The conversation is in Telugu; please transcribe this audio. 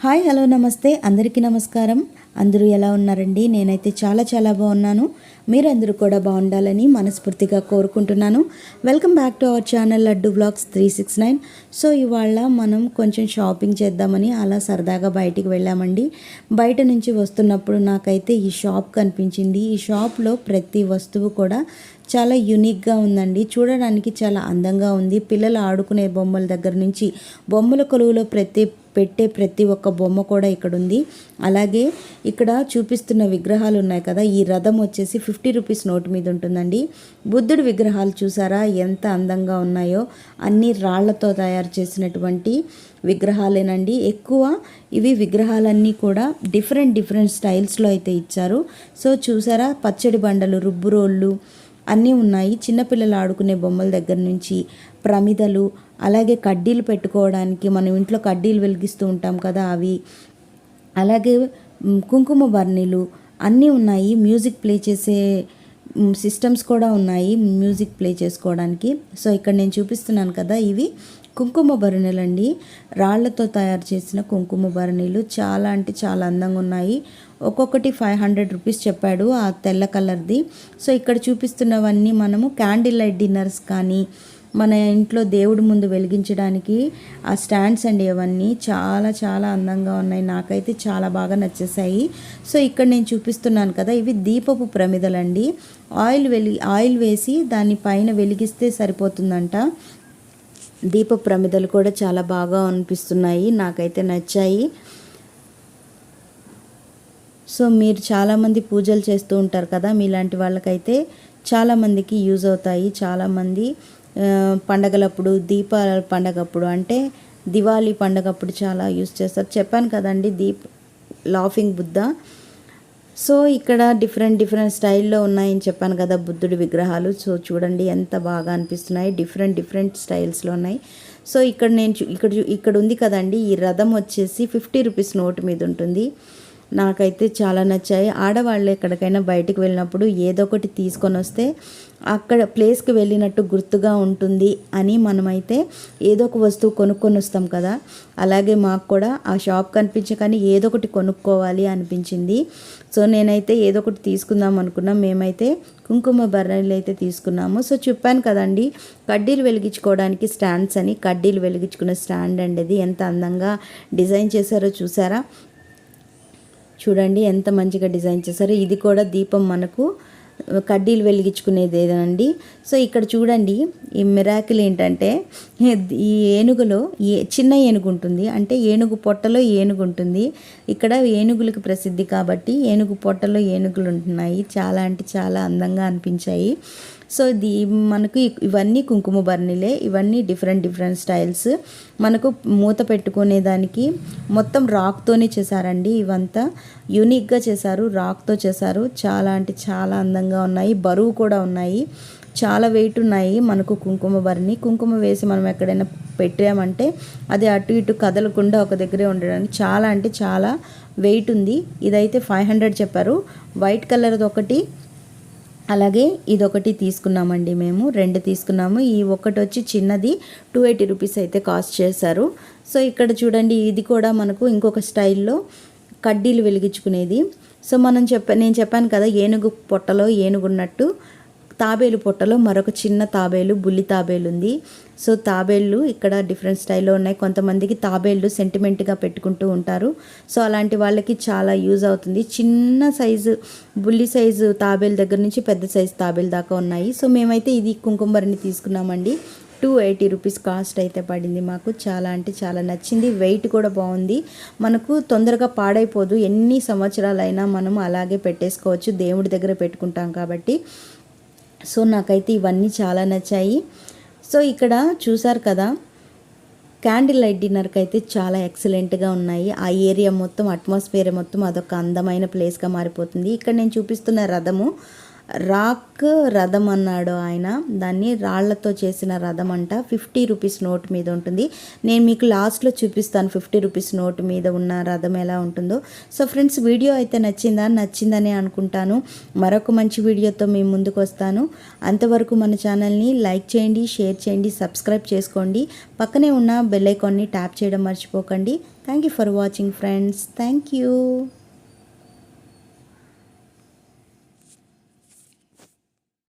హాయ్ హలో నమస్తే అందరికీ నమస్కారం. అందరూ ఎలా ఉన్నారండి? నేనైతే చాలా బాగున్నాను. మీరందరూ కూడా బాగుండాలని మనస్ఫూర్తిగా కోరుకుంటున్నాను. Welcome back to our channel Laddu blogs 369. So ఇవాళ మనం కొంచెం షాపింగ్ చేద్దామని అలా సరదాగా బయటికి వెళ్ళామండి. బయట నుంచి వస్తున్నప్పుడు నాకైతే ఈ షాప్ కనిపించింది. ఈ షాప్లో ప్రతి వస్తువు కూడా చాలా యూనిక్గా ఉందండి. చూడడానికి చాలా అందంగా ఉంది. పిల్లలు ఆడుకునే బొమ్మల దగ్గర నుంచి బొమ్మల కొలువులో పెట్టే ప్రతి ఒక్క బొమ్మ కూడా ఇక్కడ ఉంది. అలాగే ఇక్కడ చూపిస్తున్న విగ్రహాలు ఉన్నాయి కదా, ఈ రథం వచ్చేసి 50 రూపీస్ నోటు మీద ఉంటుందండి. బుద్ధుడి విగ్రహాలు చూసారా ఎంత అందంగా ఉన్నాయో. అన్ని రాళ్లతో తయారు చేసినటువంటి విగ్రహాలేనండి. ఎక్కువ ఇవి విగ్రహాలన్నీ కూడా డిఫరెంట్ స్టైల్స్లో అయితే ఇచ్చారు. సో చూసారా, పచ్చడి బండలు, రుబ్బు రోళ్ళు అన్నీ ఉన్నాయి. చిన్నపిల్లలు ఆడుకునే బొమ్మల దగ్గర నుంచి ప్రమిదలు, అలాగే కడ్డీలు పెట్టుకోవడానికి మనం ఇంట్లో కడ్డీలు వెలిగిస్తూ ఉంటాం కదా అవి, అలాగే కుంకుమ బర్నీలు అన్నీ ఉన్నాయి. మ్యూజిక్ ప్లే చేసే సిస్టమ్స్ కూడా ఉన్నాయి మ్యూజిక్ ప్లే చేసుకోవడానికి. సో ఇక్కడ నేను చూపిస్తున్నాను కదా, ఇవి కుంకుమ భరణీలండి. రాళ్లతో తయారు చేసిన కుంకుమ భరణీలు చాలా అంటే చాలా అందంగా ఉన్నాయి. ఒక్కొక్కటి 500 రూపీస్ చెప్పాడు ఆ తెల్ల కలర్ది. సో ఇక్కడ చూపిస్తున్నవన్నీ మనము క్యాండిల్ లైట్ డిన్నర్స్ కానీ మన ఇంట్లో దేవుడి ముందు వెలిగించడానికి ఆ స్టాండ్స్ అండి. అవన్నీ చాలా అందంగా ఉన్నాయి. నాకైతే చాలా బాగా నచ్చేసాయి. సో ఇక్కడ నేను చూపిస్తున్నాను కదా, ఇవి దీపపు ప్రమిదలండి. ఆయిల్ వేసి దాని పైన వెలిగిస్తే సరిపోతుందంట. దీప ప్రమిదలు కూడా చాలా బాగా అనిపిస్తున్నాయి, నాకైతే నచ్చాయి. సో మీరు చాలామంది పూజలు చేస్తూ ఉంటారు కదా, మీలాంటి వాళ్ళకైతే చాలామందికి యూజ్ అవుతాయి. చాలామంది పండగలప్పుడు, దీపాల పండగప్పుడు అంటే దివాళీ పండగప్పుడు చాలా యూజ్ చేస్తారు. చెప్పాను కదండి, లాఫింగ్ బుద్ధ. సో ఇక్కడ డిఫరెంట్ స్టైల్లో ఉన్నాయని చెప్పాను కదా బుద్ధుడి విగ్రహాలు. సో చూడండి ఎంత బాగా అనిపిస్తున్నాయి. డిఫరెంట్ స్టైల్స్లో ఉన్నాయి. సో ఇక్కడ ఉంది కదండి, ఈ రథం వచ్చేసి 50 రూపీస్ నోటు మీద ఉంటుంది. నాకైతే చాలా నచ్చాయి. ఆడవాళ్ళు ఎక్కడికైనా బయటకు వెళ్ళినప్పుడు ఏదో ఒకటి తీసుకొని వస్తే అక్కడ ప్లేస్కి వెళ్ళినట్టు గుర్తుగా ఉంటుంది అని మనమైతే ఏదో ఒక వస్తువు కొనుక్కొని వస్తాం కదా, అలాగే మాకు కూడా ఆ షాప్ కనిపించగానే ఏదో ఒకటి కొనుక్కోవాలి అనిపించింది. సో నేనైతే ఏదో ఒకటి తీసుకుందాం అనుకున్నాం. మేమైతే కుంకుమ బర్రెలు అయితే తీసుకున్నాము. సో చెప్పాను కదండి, కడ్డీలు వెలిగించుకోవడానికి స్టాండ్స్ అని. కడ్డీలు వెలిగించుకున్న స్టాండ్ అండి అది. ఎంత అందంగా డిజైన్ చేశారో చూసారా. చూడండి ఎంత మంచిగా డిజైన్ చేశారు. ఇది కూడా దీపం మనకు కడ్డీలు వెలిగించుకునేదేనండి. సో ఇక్కడ చూడండి, ఈ మిరాకిల్ ఏంటంటే, ఈ ఏనుగులో చిన్న ఏనుగు ఉంటుంది. అంటే ఏనుగు పొట్టలో ఏనుగు ఉంటుంది. ఇక్కడ ఏనుగులకు ప్రసిద్ధి కాబట్టి ఏనుగు పొట్టలో ఏనుగులు ఉంటున్నాయి. చాలా అంటే చాలా అందంగా అనిపించాయి. సో మనకు ఇవన్నీ కుంకుమ బర్నీలే. ఇవన్నీ డిఫరెంట్ స్టైల్స్. మనకు మూత పెట్టుకునే దానికి మొత్తం రాక్తోనే చేశారండి. ఇవంతా యూనిక్గా చేశారు, రాక్తో చేశారు. చాలా అంటే చాలా అందంగా ఉన్నాయి. బరువు కూడా ఉన్నాయి, చాలా వెయిట్ ఉన్నాయి. మనకు కుంకుమ బర్నీ, కుంకుమ వేసి మనం ఎక్కడైనా పెట్టామంటే అది అటు ఇటు కదలకుండా ఒక దగ్గరే ఉండడానికి చాలా అంటే చాలా వెయిట్ ఉంది. ఇదైతే 500 చెప్పారు. వైట్ కలర్ది ఒకటి, అలాగే ఇదొకటి తీసుకున్నామండి. మేము 2 తీసుకున్నాము. ఈ ఒకటి వచ్చి చిన్నది 280 రూపీస్ అయితే కాస్ట్ చేశారు. సో ఇక్కడ చూడండి, ఇది కూడా మనకు ఇంకొక స్టైల్లో కడ్డీలు వెలిగించుకునేది. సో నేను చెప్పాను కదా, ఏనుగు పొట్టలో ఏనుగు ఉన్నట్టు తాబేలు పొట్టలో మరొక చిన్న తాబేలు, బుల్లి తాబేలు ఉంది. సో తాబేళ్ళు ఇక్కడ డిఫరెంట్ స్టైల్లో ఉన్నాయి. కొంతమందికి తాబేళ్ళు సెంటిమెంట్గా పెట్టుకుంటూ ఉంటారు. సో అలాంటి వాళ్ళకి చాలా యూజ్ అవుతుంది. చిన్న సైజు బుల్లి సైజు తాబేలు దగ్గర నుంచి పెద్ద సైజు తాబేలు దాకా ఉన్నాయి. సో మేమైతే ఇది కుంకుమబరిని తీసుకున్నామండి. 280 రూపీస్ కాస్ట్ అయితే పడింది మాకు. చాలా అంటే చాలా నచ్చింది. వెయిట్ కూడా బాగుంది. మనకు తొందరగా పాడైపోదు. ఎన్ని సంవత్సరాలైనా మనం అలాగే పెట్టేసుకోవచ్చు, దేవుడి దగ్గర పెట్టుకుంటాం కాబట్టి. సో నాకైతే ఇవన్నీ చాలా నచ్చాయి. సో ఇక్కడ చూసారు కదా, క్యాండిల్ లైట్ డిన్నర్కి అయితే చాలా ఎక్సలెంట్గా ఉన్నాయి. ఆ ఏరియా మొత్తం, అట్మాస్ఫియర్ మొత్తం అదొక అందమైన ప్లేస్గా మారిపోతుంది. ఇక్కడ నేను చూపిస్తున్న రథము రాక్ రథం అన్నాడు ఆయన. దాన్ని రాళ్లతో చేసిన రథం అంట. 50 రూపీస్ నోట్ మీద ఉంటుంది. నేను మీకు లాస్ట్లో చూపిస్తాను 50 రూపీస్ నోట్ మీద ఉన్న రథం ఎలా ఉంటుందో. సో ఫ్రెండ్స్, వీడియో అయితే నచ్చిందని అనుకుంటాను. మరొక మంచి వీడియోతో మీ ముందుకు వస్తాను. అంతవరకు మన ఛానల్ని లైక్ చేయండి, షేర్ చేయండి, సబ్స్క్రైబ్ చేసుకోండి. పక్కనే ఉన్న బెల్ ఐకాన్ని ట్యాప్ చేయడం మర్చిపోకండి. Thank you for watching friends. Thank you.